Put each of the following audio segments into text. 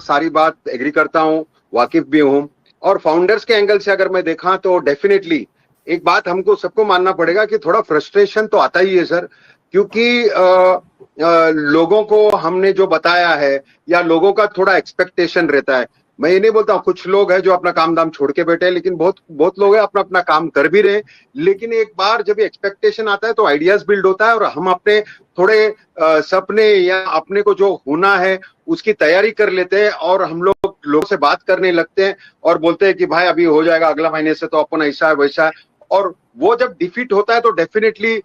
सारी बात एग्री करता हूँ, वाकिफ भी हूँ। और फाउंडर्स के एंगल से अगर मैं देखा तो डेफिनेटली एक बात हमको सबको मानना पड़ेगा कि थोड़ा फ्रस्ट्रेशन तो आता ही है सर, क्योंकि लोगों को हमने जो बताया है या लोगों का थोड़ा एक्सपेक्टेशन रहता है। मैं ये नहीं बोलता हूँ, कुछ लोग हैं जो अपना काम दाम छोड़ के बैठे हैं, लेकिन बहुत बहुत लोग हैं अपना अपना काम कर भी रहे हैं। लेकिन एक बार जब एक्सपेक्टेशन आता है तो आइडियाज बिल्ड होता है और हम अपने थोड़े सपने या अपने को जो होना है उसकी तैयारी कर लेते हैं और हम लोगों से बात करने लगते हैं और बोलते हैं कि भाई अभी हो जाएगा, अगला महीने से तो अपन ऐसा है वैसा है। और वो जब डिफीट होता है तो डेफिनेटली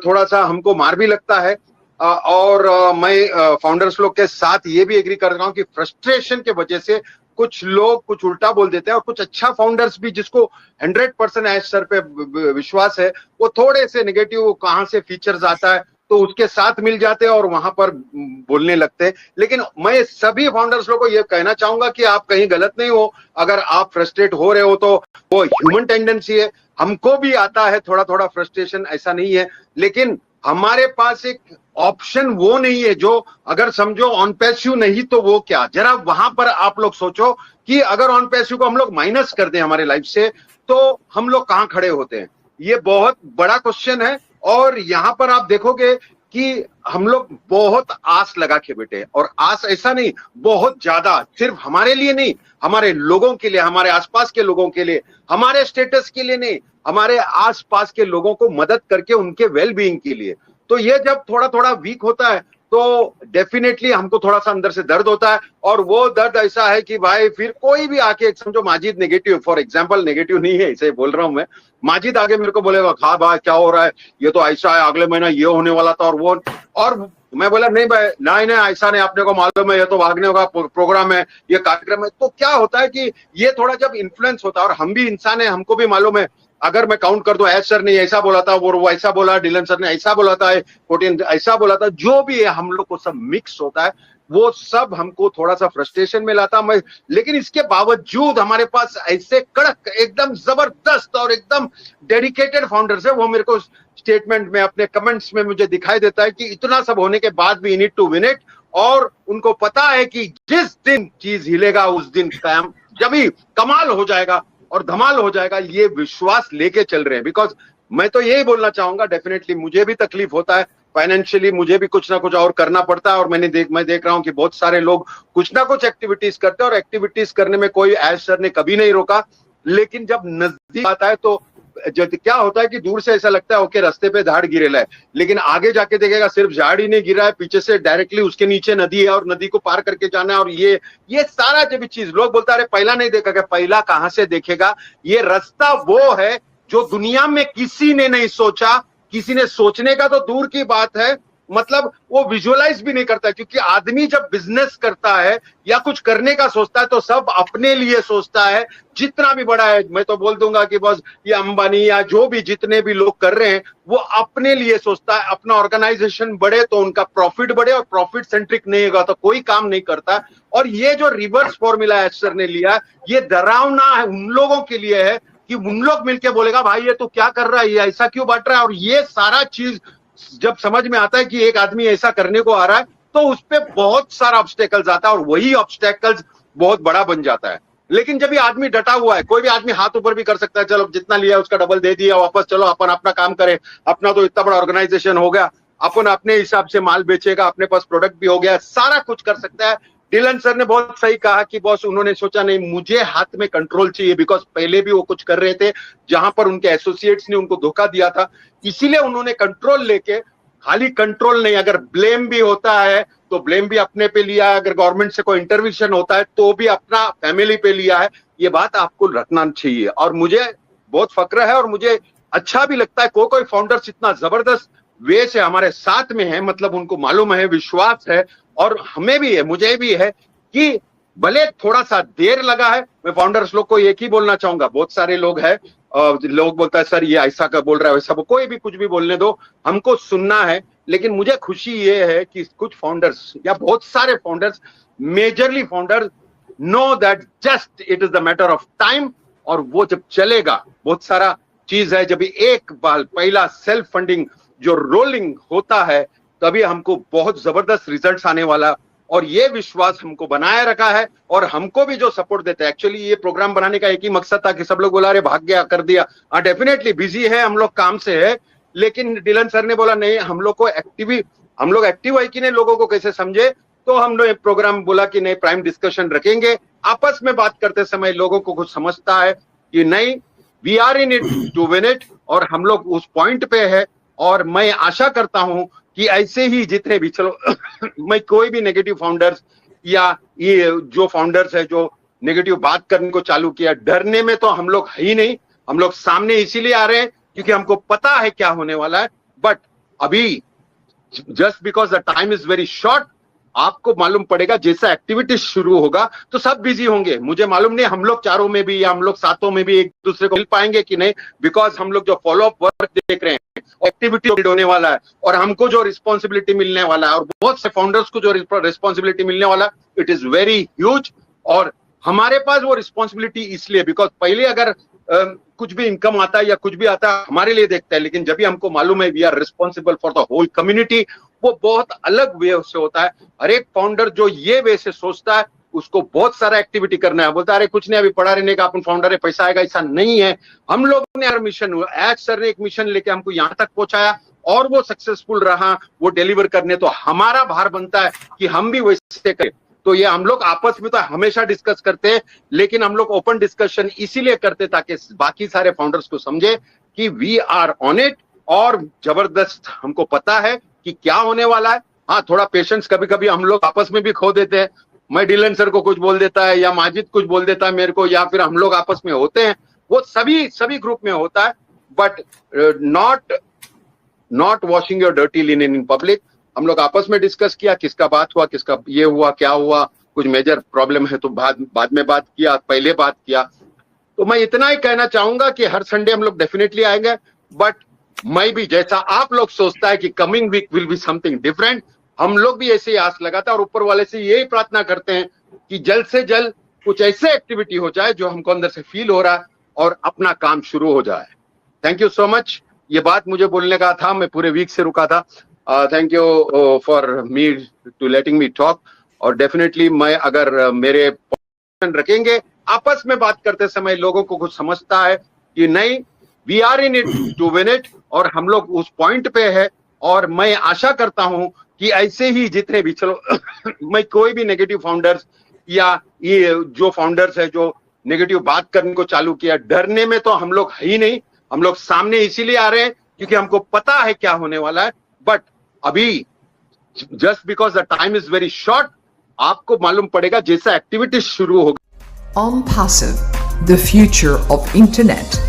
थोड़ा सा हमको मार भी लगता है। और मैं फाउंडर्स लोग के साथ ये भी एग्री कर रहा हूँ कि फ्रस्ट्रेशन के वजह से कुछ लोग कुछ उल्टा बोल देते हैं और कुछ अच्छा फाउंडर्स भी जिसको 100% एज सर पे विश्वास है, वो थोड़े से नेगेटिव कहां से फीचर्स आता है तो उसके साथ मिल जाते हैं और वहां पर बोलने लगते हैं। लेकिन मैं सभी फाउंडर्स लोगों को ये कहना चाहूंगा कि आप कहीं गलत नहीं हो। अगर आप फ्रस्ट्रेट हो रहे हो तो वो ह्यूमन टेंडेंसी है, हमको भी आता है थोड़ा थोड़ा फ्रस्ट्रेशन, ऐसा नहीं है। लेकिन हमारे पास एक ऑप्शन वो नहीं है जो, अगर समझो ऑन पैसिव नहीं तो वो क्या, जरा वहां पर आप लोग सोचो कि अगर ऑन पैसिव को हम लोग माइनस कर दें हमारे लाइफ से तो हम लोग कहां खड़े होते हैं। ये बहुत बड़ा क्वेश्चन है। और यहां पर आप देखोगे कि हम लोग बहुत आस लगा के बैठे, और आस ऐसा नहीं, बहुत ज्यादा, सिर्फ हमारे लिए नहीं, हमारे लोगों के लिए, हमारे आसपास के लोगों के लिए, हमारे स्टेटस के लिए नहीं, हमारे आसपास के लोगों को मदद करके उनके वेल बीइंग के लिए। तो ये जब थोड़ा थोड़ा वीक होता है तो डेफिनेटली हमको थोड़ा सा अंदर से दर्द होता है। और वो दर्द ऐसा है कि भाई फिर कोई भी आके, समझो Majid negative, for example, negative नहीं है इसे बोल रहा हूं मैं, माजिद आगे मेरे को बोलेगा खा भाई क्या हो रहा है, ये तो ऐसा है, अगले महीना ये होने वाला था और वो, और मैं बोला नहीं भाई, नहीं ऐसा नहीं, आपने को मालूम है ये तो भागने का प्रोग्राम है, ये कार्यक्रम है। तो क्या होता है कि ये थोड़ा जब इन्फ्लुएंस होता है, और हम भी इंसान है, हमको भी मालूम है, अगर मैं काउंट कर दूं, एस सर ने ऐसा बोला था, वो ऐसा बोला, डिलन सर ने ऐसा बोला था, कोटिन ऐसा बोला था, जो भी है हम लोग को सब मिक्स होता है, वो सब हमको थोड़ा सा फ्रस्ट्रेशन में लाता मैं। लेकिन इसके बावजूद हमारे पास ऐसे कड़क, एकदम जबरदस्त और एकदम डेडिकेटेड फाउंडर्स है। वो मेरे को स्टेटमेंट में, अपने कमेंट्स में मुझे दिखाई देता है कि इतना सब होने के बाद भी नीड टू विन इट। और उनको पता है कि जिस दिन चीज हिलेगा उस दिन काम, जब ही कमाल हो जाएगा और धमाल हो जाएगा, ये विश्वास लेके चल रहे हैं। बिकॉज मैं तो यही बोलना चाहूंगा, डेफिनेटली मुझे भी तकलीफ होता है फाइनेंशियली, मुझे भी कुछ ना कुछ और करना पड़ता है। और मैं देख रहा हूं कि बहुत सारे लोग कुछ ना कुछ एक्टिविटीज करते हैं, और एक्टिविटीज करने में कोई एज सर ने कभी नहीं रोका। लेकिन जब नजदीक आता है तो क्या होता है कि दूर से ऐसा लगता है ओके रास्ते पे झाड़ गिरेला है, लेकिन आगे जाके देखेगा सिर्फ झाड़ ही नहीं गिरा है, पीछे से डायरेक्टली उसके नीचे नदी है और नदी को पार करके जाना है। और ये सारा जब चीज लोग बोलता है पहला नहीं देखा, क्या पहला कहां से देखेगा। ये रास्ता वो है जो दुनिया में किसी ने नहीं सोचा, किसी ने सोचने का तो दूर की बात है, मतलब वो विजुअलाइज भी नहीं करता। क्योंकि आदमी जब बिजनेस करता है या कुछ करने का सोचता है तो सब अपने लिए सोचता है, जितना भी बड़ा है। मैं तो बोल दूंगा कि बस ये अंबानी या जो भी जितने भी लोग कर रहे हैं वो अपने लिए सोचता है, अपना ऑर्गेनाइजेशन बढ़े तो उनका प्रॉफिट बढ़े, और प्रॉफिट सेंट्रिक नहीं होगा तो कोई काम नहीं करता। और ये जो रिवर्स फॉर्मूला एच सर ने लिया, ये डरावना है उन लोगों के लिए है कि उन लोग मिलकर बोलेगा भाई ये तो क्या कर रहा है, ये ऐसा क्यों बांट रहा है। और ये सारा चीज जब समझ में आता है कि एक आदमी ऐसा करने को आ रहा है तो उस पर बहुत सारा ऑब्स्टेकल्स आता है, और वही ऑब्स्टेकल्स बहुत बड़ा बन जाता है। लेकिन जब ये आदमी डटा हुआ है, कोई भी आदमी हाथ ऊपर भी कर सकता है, चलो जितना लिया उसका डबल दे दिया वापस, चलो अपन अपना काम करें, अपना तो इतना बड़ा ऑर्गेनाइजेशन हो गया, अपन अपने हिसाब से माल बेचेगा, अपने पास प्रोडक्ट भी हो गया, सारा कुछ कर सकता है। डिलन सर ने बहुत सही कहा कि बॉस, उन्होंने सोचा नहीं मुझे हाथ में कंट्रोल चाहिए, बिकॉज पहले भी वो कुछ कर रहे थे जहां पर उनके एसोसिएट्स ने उनको धोखा दिया था, इसीलिए उन्होंने कंट्रोल लेके, खाली कंट्रोल नहीं, अगर ब्लेम भी होता है तो ब्लेम भी अपने पे लिया है, अगर गवर्नमेंट से कोई इंटरवेंशन होता है तो भी अपना फैमिली पे लिया है। ये बात आपको रखना चाहिए, और मुझे बहुत फक्र है और मुझे अच्छा भी लगता है कोई फाउंडर्स इतना जबरदस्त वे से हमारे साथ में है, मतलब उनको मालूम है, विश्वास है, और हमें भी है, मुझे भी है कि भले थोड़ा सा देर लगा है। मैं फाउंडर्स लोग को एक ही बोलना चाहूंगा, बहुत सारे लोग हैं, लोग बोलता है सर ये ऐसा का बोल रहा है वैसा, कोई भी कुछ भी बोलने दो, हमको सुनना है। लेकिन मुझे खुशी ये है कि कुछ फाउंडर्स या बहुत सारे founders, majorly founders, know that just it is the matter of time. और वो जब चलेगा, बहुत सारा चीज है, जब एक बार पहला सेल्फ फंडिंग जो रोलिंग होता है तभी हमको बहुत जबरदस्त रिजल्ट्स आने वाला। और ये विश्वास हमको बनाए रखा है और हमको भी जो सपोर्ट देते हैं। एक्चुअली ये प्रोग्राम बनाने का एक ही मकसद था कि सब लोग बोला अरे भाग गया कर दिया। हाँ डेफिनेटली बिजी है हम लोग काम से है, लेकिन डिलन सर ने बोला नहीं हम लोग एक्टिव है कि नहीं लोगों को कैसे समझे, तो हम लोग प्रोग्राम बोला कि नहीं प्राइम डिस्कशन रखेंगे। आपस में बात करते समय लोगों को कुछ समझता है कि नहीं we are in it to win it, और हम लोग उस पॉइंट पे है। और मैं आशा करता हूं कि ऐसे ही जितने भी चलो मैं कोई भी नेगेटिव फाउंडर्स या ये जो फाउंडर्स है जो नेगेटिव बात करने को चालू किया, डरने में तो हम लोग है ही नहीं। हम लोग सामने इसीलिए आ रहे हैं क्योंकि हमको पता है क्या होने वाला है। बट अभी just because the time is very short, आपको मालूम पड़ेगा जैसा एक्टिविटी शुरू होगा तो सब बिजी होंगे। मुझे मालूम नहीं हम लोग चारों में भी या हम लोग सातों में भी एक दूसरे को मिल पाएंगे कि नहीं, बिकॉज हम लोग जो फॉलो अप वर्क देख रहे हैं एक्टिविटी होने वाला है और हमको जो रिस्पॉन्सिबिलिटी मिलने वाला है और बहुत से फाउंडर्स को जो रिस्पॉन्सिबिलिटी मिलने वाला है, इट इज वेरी ह्यूज। और हमारे पास वो रिस्पॉन्सिबिलिटी इसलिए बिकॉज पहले अगर कुछ भी इनकम आता है या कुछ भी आता है हमारे लिए देखते हैं, लेकिन जब भी हमको मालूम है we are responsible for the whole community, वो बहुत अलग वे से होता है। हर एक फाउंडर जो ये वे से सोचता है उसको बहुत सारा एक्टिविटी करना है, बोलता है अरे कुछ नहीं अभी पढ़ा रहने का अपन फाउंडर है पैसा आएगा, ऐसा नहीं है। हम लोग ने हर मिशन एज सर ने एक मिशन लेके हमको यहाँ तक पहुंचाया और वो सक्सेसफुल रहा, वो डिलीवर करने, तो हमारा भार बनता है कि हम भी वैसे करें। तो ये हम लोग आपस में तो हमेशा डिस्कस करते हैं, लेकिन हम लोग ओपन डिस्कशन इसीलिए करते ताकि बाकी सारे फाउंडर्स को समझे कि वी आर ऑन इट और जबरदस्त हमको पता है कि क्या होने वाला है। हाँ थोड़ा पेशेंस कभी कभी हम लोग आपस में भी खो देते हैं, मैं डिलन सर को कुछ बोल देता है या माजिद कुछ बोल देता है मेरे को, या फिर हम लोग आपस में होते हैं, वो सभी ग्रुप में होता है। But not washing your dirty linen in public. हम लोग आपस में डिस्कस किया किसका बात हुआ, किसका ये हुआ क्या हुआ, कुछ मेजर प्रॉब्लम है तो बाद में बात किया, पहले बात किया। तो मैं इतना ही कहना चाहूंगा कि हर संडे हम लोग डेफिनेटली आएंगे, बट मैं भी जैसा आप लोग सोचता है कि coming week will be something different, हम लोग भी ऐसे ही आस लगाता है और ऊपर वाले से यही प्रार्थना करते हैं कि जल्द से जल्द कुछ ऐसे एक्टिविटी हो जाए जो हमको अंदर से फील हो रहा है और अपना काम शुरू हो जाए। Thank you so much. ये बात मुझे बोलने का था, मैं पूरे वीक से रुका था। Thank you for me to letting me talk. और डेफिनेटली मैं अगर मेरे रखेंगे आपस में बात करते समय लोगों को कुछ समझता है कि नहीं we are in it to win it, और हम लोग उस पॉइंट पे है। और मैं आशा करता हूं कि ऐसे ही जितने भी चलो मैं कोई भी नेगेटिव फाउंडर्स या ये जो फाउंडर्स है जो नेगेटिव बात करने को चालू किया, डरने में तो हम लोग है ही नहीं। हम लोग सामने इसीलिए आ रहे हैं क्योंकि हमको पता है क्या होने वाला है। बट अभी just because the time is very short, आपको मालूम पड़ेगा जैसा एक्टिविटी शुरू होगा। OnPassive, the future of internet.